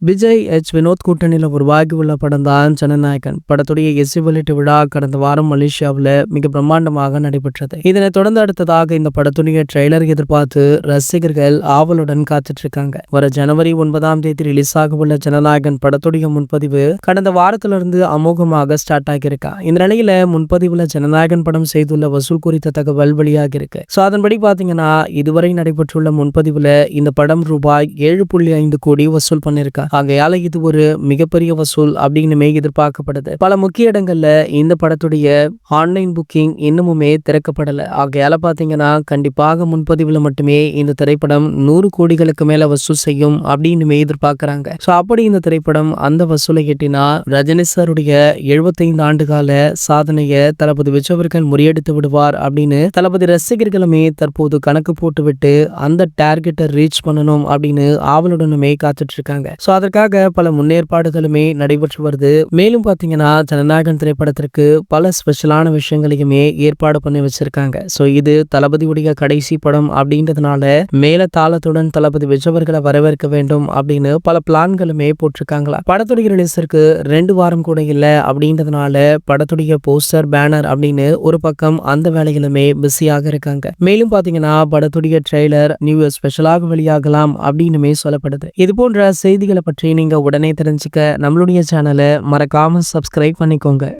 விஜய் வினோத் கூட்டணியில் உருவாகியுள்ள படம் தான் ஜனநாயகன். படத்துடைய இசை வெளியீட்டு விழா கடந்த வாரம் மலேசியாவில் மிக பிரம்மாண்டமாக நடைபெற்றது. இதனைத் தொடர்ந்து அடுத்ததாக இந்த படத்துடைய ட்ரெய்லர் எதிர்பார்த்து ரசிகர்கள் ஆவலுடன் காத்துட்டு இருக்காங்க. வர ஜனவரி 9ஆம் தேதி ரிலீஸ் ஆக உள்ள ஜனநாயகன் படத்துடைய முன்பதிவு கடந்த வாரத்திலிருந்து அமோகமாக ஸ்டார்ட் ஆகியிருக்கா. இந்த நிலையில முன்பதிவுல ஜனநாயகன் படம் செய்துள்ள வசூல் குறித்த தகவல் வெளியாகி இருக்கு. அதன்படி பாத்தீங்கன்னா இதுவரை நடைபெற்றுள்ள முன்பதிவுல இந்த படம் ரூபாய் 7.5 கோடி வசூல் பண்ணிருக்கா. ஆகையால இது ஒரு மிகப்பெரிய வசூல் அப்படின்னு எதிர்பார்க்கப்படுது. பல முக்கிய இடங்கள்ல இந்த படத்துடைய ஆன்லைன் புக்கிங் இன்னமுமே திறக்கப்படல. ஆகையால பாத்தீங்கன்னா கண்டிப்பாக முன்பதிவுல மட்டுமே இந்த திரைப்படம் 100 கோடிகளுக்கு மேல வசூல் செய்யும் அப்படின்னு எதிர்பார்க்கிறாங்க. அப்படி இந்த திரைப்படம் அந்த வசூலை எட்டினா ரஜினி சாருடைய 75 ஆண்டு கால சாதனையை தளபதி விஜய் அவர்கள் முறியடித்து விடுவார் அப்படின்னு தளபதி ரசிகர்களுமே தற்போது கணக்கு போட்டுவிட்டு அந்த டார்கெட்டை ரீச் பண்ணணும் அப்படின்னு ஆவலுடனுமே காத்துட்டு இருக்காங்க. அதற்காக பல முன்னேற்பாடுகளுமே நடைபெற்று வருது. மேலும் பாத்தீங்கன்னா ஜனநாயகன் திரைப்படத்திற்கு பல ஸ்பெஷலான விஷயங்களையுமே ஏற்பாடு பண்ணி வச்சிருக்காங்க. இது தளபதியுடைய கடைசி படம் அப்படின்றதுனால மேல தாளத்துடன் தளபதி விஜய் அவர்களை வரவேற்க வேண்டும் அப்படின்னு பல பிளான்களுமே போட்டிருக்காங்களா. படத்துடைய ரிலீஸிற்கு 2 வாரம் கூட இல்லை அப்படின்றதுனால படத்துடைய போஸ்டர் பேனர் அப்படின்னு ஒரு பக்கம் அந்த வேலைகளுமே பிஸியாக இருக்காங்க. மேலும் பாத்தீங்கன்னா படத்துடைய ட்ரெய்லர் நியூ இயர் ஸ்பெஷலாக வெளியாகலாம் அப்படின்னுமே சொல்லப்படுது. இது போன்ற செய்திகளை பற்றி நீங்க உடனே தெரிஞ்சுக்க நம்மளுடைய சேனலை மறக்காம சப்ஸ்கிரைப் பண்ணிக்கோங்க.